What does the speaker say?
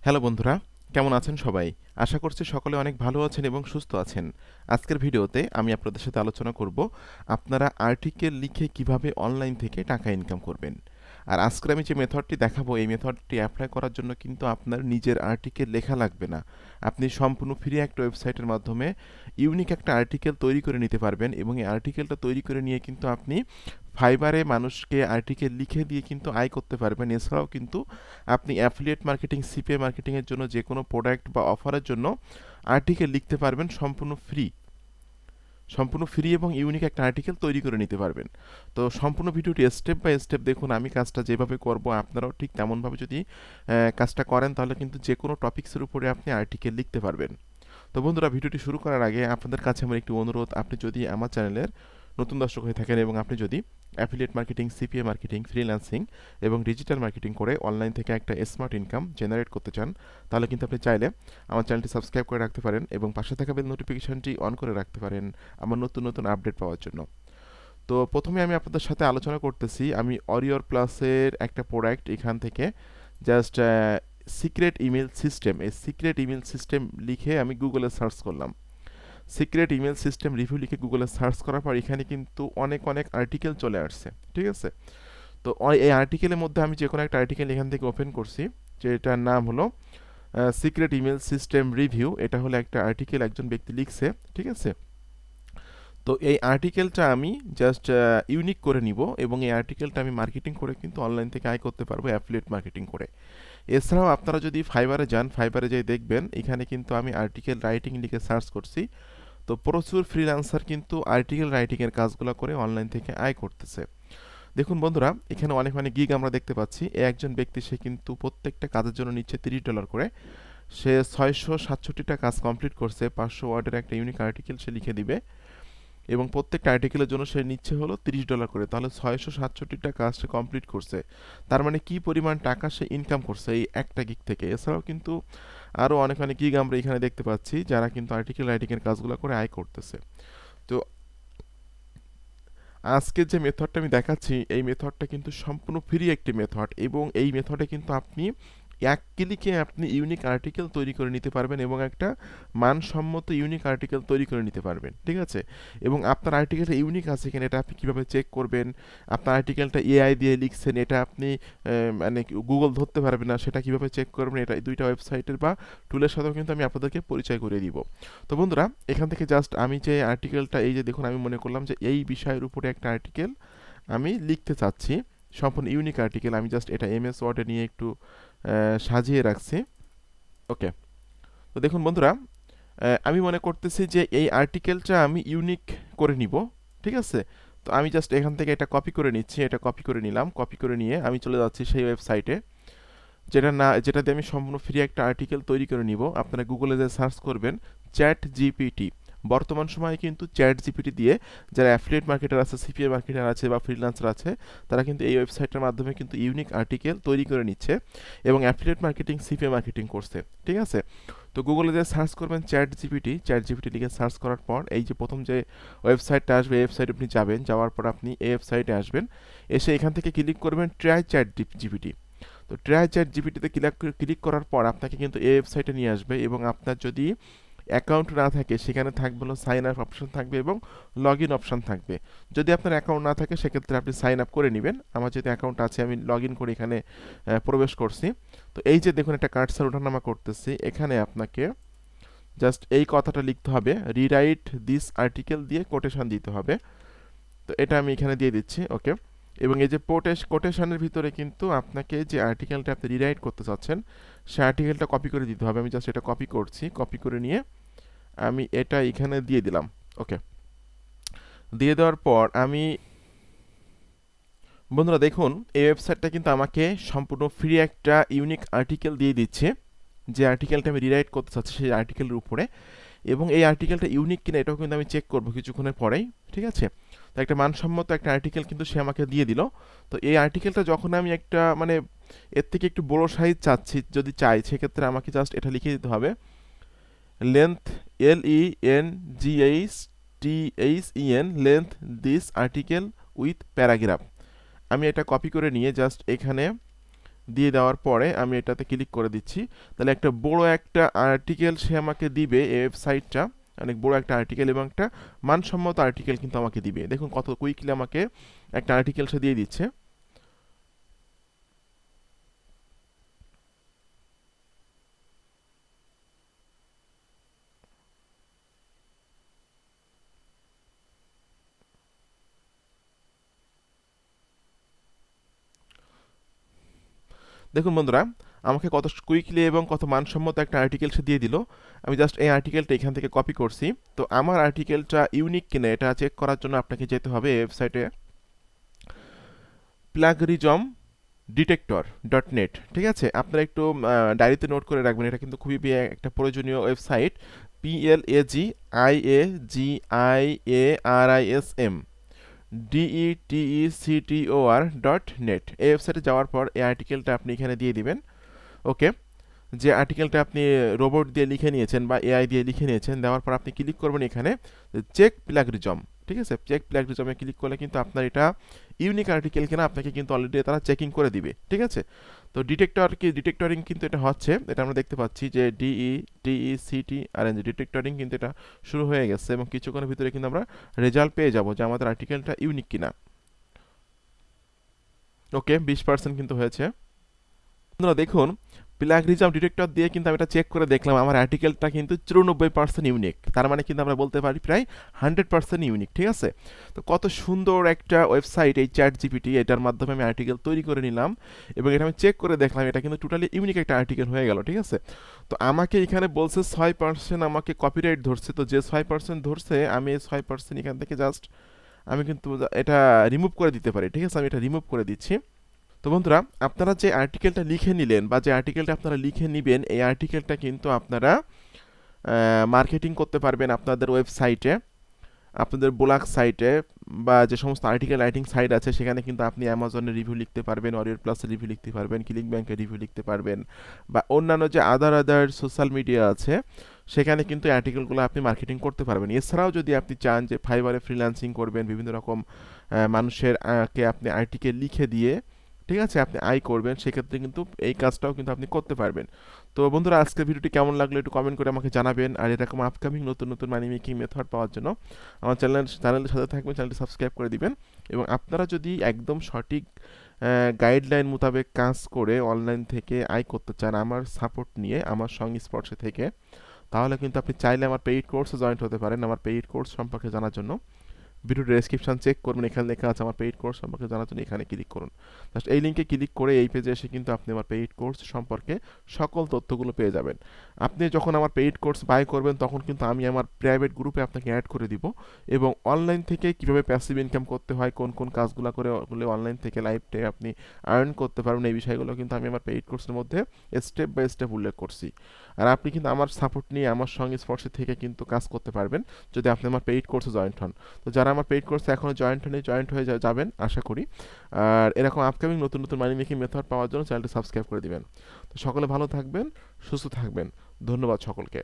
Hello বন্ধুরা, কেমন আছেন সবাই? আশা করছি সকলে অনেক ভালো আছেন এবং সুস্থ আছেন। আজকের ভিডিওতে আমি আপনাদের সাথে আলোচনা করব আপনারা আর্টিকেল লিখে কিভাবে অনলাইন থেকে টাকা ইনকাম করবেন। আর আজকে আমি যে মেথডটি দেখাবো এই মেথডটি অ্যাপ্লাই করার জন্য কিন্তু আপনার নিজের আর্টিকেল লেখা লাগবে না। আপনি সম্পূর্ণ ফ্রি একটা ওয়েবসাইটের মাধ্যমে ইউনিক একটা আর্টিকেল তৈরি করে নিতে পারবেন এবং এই আর্টিকেলটা তৈরি করে নিয়ে কিন্তু আপনি ফাইবারে মানুষকে আর্টিকেল লিখে দিয়ে কিন্তু আয় করতে পারবেন। এছাড়াও কিন্তু আপনি অ্যাফিলিয়েট মার্কেটিং, সিপিএ মার্কেটিংয়ের জন্য যে কোনো প্রোডাক্ট বা অফারের জন্য আর্টিকেল লিখতে পারবেন সম্পূর্ণ ফ্রি এবং ইউনিক একটা আর্টিকেল তৈরি করে নিতে পারবেন। তো সম্পূর্ণ ভিডিওটি স্টেপ বাই স্টেপ দেখুন। আমি কাজটা যেভাবে করব আপনারাও ঠিক তেমনভাবে যদি কাজটা করেন তাহলে কিন্তু যে কোনো টপিক্সের উপরে আপনি আর্টিকেল লিখতে পারবেন। তো বন্ধুরা, ভিডিওটি শুরু করার আগে আপনাদের কাছে আমার একটি অনুরোধ, আপনি যদি আমার চ্যানেলের নতুন দর্শক হয়ে থাকেন এবং আপনি যদি affiliate marketing, CPA marketing, freelancing এবং ডিজিটাল মার্কেটিং করে অনলাইন থেকে একটা স্মার্ট ইনকাম জেনারেট করতে চান, তাহলে কিন্তু আপনি চাইলে আমার চ্যানেলটি সাবস্ক্রাইব করে রাখতে পারেন এবং পাশে থাকা বেল নোটিফিকেশনটি অন করে রাখতে পারেন আমার নতুন নতুন আপডেট পাওয়ার জন্য। তো প্রথমে আমি আপনাদের সাথে আলোচনা করতেছি আমি অরিওর প্লাসের একটা প্রোডাক্ট এখান থেকে জাস্ট সিক্রেট ইমেল সিস্টেম, এই সিক্রেট ইমেল সিস্টেম লিখে আমি গুগলে সার্চ করলাম। সিক্রেট ইমেল সিস্টেম রিভিউ লিখে গুগলে সার্চ করার পর এখানে কিন্তু অনেক অনেক আর্টিকেল চলে আসছে, ঠিক আছে? তো এই আর্টিকেলের মধ্যে আমি যে কোনো একটা আর্টিকেল এখান থেকে ওপেন করছি, যেটার নাম হলো সিক্রেট ইমেল সিস্টেম রিভিউ। এটা হলো একটা আর্টিকেল একজন ব্যক্তি লিখছে, ঠিক আছে? তো এই আর্টিকেলটা আমি জাস্ট ইউনিক করে নিব এবং এই আর্টিকেলটা আমি মার্কেটিং করে কিন্তু অনলাইন থেকে আয় করতে পারবো অ্যাফিলিয়েট মার্কেটিং করে। এছাড়াও আপনারা যদি ফাইবারে যান, ফাইবারে যেয়ে দেখবেন এখানে কিন্তু আমি আর্টিকেল রাইটিং লিখে সার্চ করছি। তো প্রচুর ফ্রিল্যান্সার কিন্তু আর্টিকেল রাইটিংয়ের কাজগুলো করে অনলাইন থেকে আয় করতেছে। দেখুন বন্ধুরা, এখানে অনেক অনেক গিগ আমরা দেখতে পাচ্ছি। একজন ব্যক্তি সে কিন্তু প্রত্যেকটা কাজের জন্য নিচ্ছে $30 করে। সে 667টা কাজ কমপ্লিট করছে। 500 ওয়ার্ডের একটা ইউনিক আর্টিকেল সে লিখে দিবে এবং প্রত্যেকটা আর্টিকেলের জন্য সে নিচ্ছে হলো $30 করে। তাহলে 667টা কাজ সে কমপ্লিট করছে। তার মানে কি পরিমাণ টাকা সে ইনকাম করছে এই একটা গিগ থেকে। এছাড়াও কিন্তু আরও অনেক অনেক গিগ আমরা এখানে দেখতে পাচ্ছি যারা কিন্তু আর্টিকেল রাইটিংয়ের কাজগুলো করে আয় করতেছে। তো আজকে যে মেথডটা আমি দেখাচ্ছি এই মেথডটা কিন্তু সম্পূর্ণ ফ্রি একটি মেথড এবং এই মেথডে কিন্তু আপনি এক ক্লিকে আপনি ইউনিক আর্টিকেল তৈরি করে নিতে পারবেন এবং একটা মানসম্মত ইউনিক আর্টিকেল তৈরি করে নিতে পারবেন, ঠিক আছে? এবং আপনার আর্টিকেলটা ইউনিক আছে কিনা এটা আপনি কীভাবে চেক করবেন, আপনার আর্টিকেলটা এআই দিয়ে লিখছেন এটা আপনি মানে গুগল ধরতে পারবে না সেটা কীভাবে চেক করবেন, এটা দুইটা ওয়েবসাইটের বা টুলের সাথেও কিন্তু আমি আপনাদেরকে পরিচয় করিয়ে দিব। তো বন্ধুরা, এখান থেকে জাস্ট আমি যে আর্টিকেলটা এই যে দেখুন, আমি মনে করলাম যে এই বিষয়ের উপরে একটা আর্টিকেল আমি লিখতে চাচ্ছি, সম্পূর্ণ ইউনিক আর্টিকেল। আমি জাস্ট এটা এমএস ওয়ার্ডে নিয়ে একটু সাজিয়ে রাখছি। ওকে। তো দেখুন বন্ধুরা, আমি মনে করতেছি যে এই আর্টিকেলটা আমি ইউনিক করে নিব, ঠিক আছে? তো আমি জাস্ট এখান থেকে এটা কপি করে নিচ্ছি, এটা কপি করে নিলাম। কপি করে নিয়ে আমি চলে যাচ্ছি সেই ওয়েবসাইটে যেটা দিয়ে আমি সম্পূর্ণ ফ্রি একটা আর্টিকেল তৈরি করে নিব। আপনারা গুগলে যে সার্চ করবেন চ্যাট জিপিটি। বর্তমান সময়ে কিন্তু চ্যাট জিপিটি দিয়ে যারা অ্যাফিলিয়েট মার্কেটার আছে, সিপিএ মার্কেটার আছে বা ফ্রিল্যান্সার আছে, তারা কিন্তু এই ওয়েবসাইটের মাধ্যমে কিন্তু ইউনিক আর্টিকেল তৈরি করে নিচ্ছে এবং অ্যাফিলিয়েট মার্কেটিং, সিপিএ মার্কেটিং করছে, ঠিক আছে? তো গুগলে যে সার্চ করবেন চ্যাট জিপিটি লিখে সার্চ করার পর এই যে প্রথম যে ওয়েবসাইটটা আসবে এই ওয়েবসাইটে আপনি যাবেন। যাওয়ার পর আপনি এই ওয়েবসাইটে আসবেন। এসে এখান থেকে ক্লিক করবেন ট্রাই চ্যাট জিপিটি। তো ট্রাই চ্যাট জিপিটিতে ক্লিক করার পর আপনাকে কিন্তু এই ওয়েবসাইটে নিয়ে আসবে এবং আপনার যদি অ্যাকাউন্ট না থাকে সেখানে থাকবে হলো সাইন আপ অপশন থাকবে এবং লগ ইন অপশন থাকবে। যদি আপনার অ্যাকাউন্ট না থাকে সেক্ষেত্রে আপনি সাইন আপ করে নেবেন। আমার যেহেতু অ্যাকাউন্ট আছে আমি লগ ইন করে এখানে প্রবেশ করছি। তো এই যে দেখুন একটা কার্সার ওঠানামা করতেছি, এখানে আপনাকে জাস্ট এই কথাটা লিখতে হবে, রিরাইট দিস আর্টিকেল দিয়ে কোটেশন দিতে হবে। তো এটা আমি এখানে দিয়ে দিচ্ছি, ওকে। এবং এই যে কোটেশনের ভিতরে কিন্তু আপনাকে যে আর্টিকেলটা আপনি রিরাইট করতে চাচ্ছেন সেই আর্টিকেলটা কপি করে দিতে হবে। আমি জাস্ট এটা কপি করছি, কপি করে নিয়ে আমি এটা এখানে দিয়ে দিলাম, ওকে। দিয়ে দেওয়ার পর আমি বন্ধুরা দেখুন এই ওয়েবসাইটটা কিন্তু আমাকে সম্পূর্ণ ফ্রি একটা ইউনিক আর্টিকেল দিয়ে দিচ্ছে, যে আর্টিকেলটা আমি রিরাইট করতে চাচ্ছি সেই আর্টিকেলের উপরে। এবং এই আর্টিকেলটা ইউনিক কিনা এটাও কিন্তু আমি চেক করবো কিছুক্ষণের পরেই, ঠিক আছে? তো একটা মানসম্মত একটা আর্টিকেল কিন্তু সে আমাকে দিয়ে দিল। তো এই আর্টিকেলটা যখন আমি একটা মানে এর থেকে একটু বড় সাইজ চাচ্ছি, যদি চাই সেক্ষেত্রে আমাকে জাস্ট এটা লিখে দিতে হবে, length LENGHTHEN length this article with paragraph. আমি এটা কপি করে নিয়ে জাস্ট এখানে দিয়ে দেওয়ার পরে আমি এটাতে ক্লিক করে দিচ্ছি। তাহলে একটা বড় একটা আর্টিকেল সে আমাকে দিবে, এই ওয়েবসাইটটা অনেক বড় একটা আর্টিকেল এবং একটা মানসম্মত আর্টিকেল কিন্তু আমাকে দিবে। দেখুন কত কুইকলি আমাকে একটা আর্টিকেল সে দিয়ে দিচ্ছে। দেখুন বন্ধুরা, আমাকে কত কুইকলি এবং কত মানসম্মত একটা আর্টিকেল সে দিয়ে দিল। আমি জাস্ট এই আর্টিকেলটা এখান থেকে কপি করছি। তো আমার আর্টিকেলটা ইউনিক কিনা এটা চেক করার জন্য আপনাকে যেতে হবে ওয়েবসাইটে প্লাগরিজম ডিটেক্টর ডট নেট। ঠিক আছে, আপনারা একটু ডায়েরিতে নোট করে রাখবেন, এটা কিন্তু খুবই একটা প্রয়োজনীয় ওয়েবসাইট। PLAGIAGIARISM DETECTOR.net, এই ওয়েবসাইটে যাওয়ার পর এই আর্টিকেলটা আপনি এখানে দিয়ে দিবেন। ওকে, যে আর্টিকেলটা আপনি রোবট দিয়ে লিখে নিয়েছেন বা এআই দিয়ে লিখে নিয়েছেন, দেওয়ার পর আপনি ক্লিক করবেন এখানে চেক প্লাগরিজম। ঠিক আছে, চেক প্লাগরিজমে ক্লিক করলে কিন্তু আপনার এটা ইউনিক আর্টিকেল কিনা আপনাকে কিন্তু অলরেডি তারা চেকিং করে দিবে। ঠিক আছে, তো ডিটেক্টরিং কিন্তু এটা হচ্ছে, এটা আমরা দেখতে পাচ্ছি যে DETECTRNG ডিটেক্টরিং কিন্তু এটা শুরু হয়ে গেছে এবং কিছুক্ষণের ভিতরে কিন্তু আমরা রেজাল্ট পেয়ে যাব যে আমাদের আর্টিকেলটা ইউনিক কিনা। ওকে, 20% কিন্তু হয়েছে। বন্ধুরা দেখুন, প্লাগরিজম ডিটেক্টর দিয়ে কিন্তু আমি এটা চেক করে দেখলাম আমার আর্টিকেলটা কিন্তু 94% ইউনিক। তার মানে কিন্তু আমরা বলতে পারি প্রায় 100% ইউনিক। ঠিক আছে, তো কত সুন্দর একটা ওয়েবসাইট এই চ্যাট জিপিটি, এটার মাধ্যমে আমি আর্টিকেল তৈরি করে নিলাম এবং এটা আমি চেক করে দেখলাম এটা কিন্তু টোটালি ইউনিক একটা আর্টিকেল হয়ে গেল। ঠিক আছে, তো আমাকে এখানে বলছে 6% আমাকে কপিরাইট ধরছে। তো যে 6% ধরছে আমি এই 6% এখান থেকে জাস্ট আমি কিন্তু এটা রিমুভ করে দিতে পারি। ঠিক আছে, আমি এটা রিমুভ করে দিচ্ছি। তো বন্ধুরা, আপনারা যে আর্টিকেলটা লিখে নিলেন বা যে আর্টিকেলটা আপনারা লিখে নেবেন, এই আর্টিকেলটা কিন্তু আপনারা মার্কেটিং করতে পারবেন আপনাদের ওয়েবসাইটে, আপনাদের ব্লগ সাইটে, বা যে সমস্ত আর্টিকেল রাইটিং সাইট আছে সেখানে কিন্তু আপনি অ্যামাজনের রিভিউ লিখতে পারবেন, অরিয়র প্লাসের রিভিউ লিখতে পারবেন, ক্লিক ব্যাংকের রিভিউ লিখতে পারবেন, বা অন্যান্য যে আদার সোশ্যাল মিডিয়া আছে সেখানে কিন্তু আর্টিকেলগুলো আপনি মার্কেটিং করতে পারবেন। এছাড়াও যদি আপনি চান যে ফাইবারে ফ্রিল্যান্সিং করবেন, বিভিন্ন রকম মানুষের কে আপনি আর্টিকেল লিখে দিয়ে, ঠিক আছে, আপনি আয় করবেন, সেক্ষেত্রে কিন্তু এই কাজটাও কিন্তু আপনি করতে পারবেন। তো বন্ধুরা, আজকের ভিডিওটি কেমন লাগলো একটু কমেন্ট করে আমাকে জানাবেন। আর এরকম আপকামিং নতুন নতুন মানি মেকিং মেথড পাওয়ার জন্য আমার চ্যানেলের সাথে থাকবেন, চ্যানেলটি সাবস্ক্রাইব করে দিবেন। এবং আপনারা যদি একদম সঠিক গাইডলাইন মোতাবেক কাজ করে অনলাইন থেকে আয় করতে চান আমার সাপোর্ট নিয়ে, আমার সংস্পর্শে থেকে, তাহলে কিন্তু আপনি চাইলে আমার পেইড কোর্সে জয়েন্ট হতে পারেন। আমার পেইড কোর্স সম্পর্কে জানার জন্য ভিডিও ডেসক্রিপশন চেক করবেন, এখানে লেখা আছে আমার পেইড কোর্স সম্পর্কে জানার জন্য এখানে ক্লিক করুন। জাস্ট এই লিঙ্কে ক্লিক করে এই পেজে এসে কিন্তু আপনি আমার পেইড কোর্স সম্পর্কে সকল তথ্যগুলো পেয়ে যাবেন। আপনি যখন আমার পেইড কোর্স বাই করবেন তখন কিন্তু আমি আমার প্রাইভেট গ্রুপে আপনাকে অ্যাড করে দিব এবং অনলাইন থেকে কীভাবে প্যাসিভ ইনকাম করতে হয়, কোন কোন কাজগুলো করে অনলাইন থেকে লাইফে আপনি আর্ন করতে পারবেন, এই বিষয়গুলো কিন্তু আমি আমার পেইড কোর্সের মধ্যে স্টেপ বাই স্টেপ উল্লেখ করছি। আর আপনি কিন্তু আমার সাপোর্ট নিয়ে আমার সঙ্গে স্পর্শে থেকে কিন্তু কাজ করতে পারবেন যদি আপনি আমার পেইড কোর্সে জয়েন্ট হন। তো যারা আমার পেইড কোর্সে এখনও জয়েন্ট হয়নি, জয়েন্ট হয়ে যাবেন আশা করি। আর এরকম আপকামিং নতুন নতুন মানি মেকিং মেথড পাওয়ার জন্য চ্যানেলটি সাবস্ক্রাইব করে দিবেন। তো সকলে ভালো থাকবেন, সুস্থ থাকবেন। ধন্যবাদ সকলকে।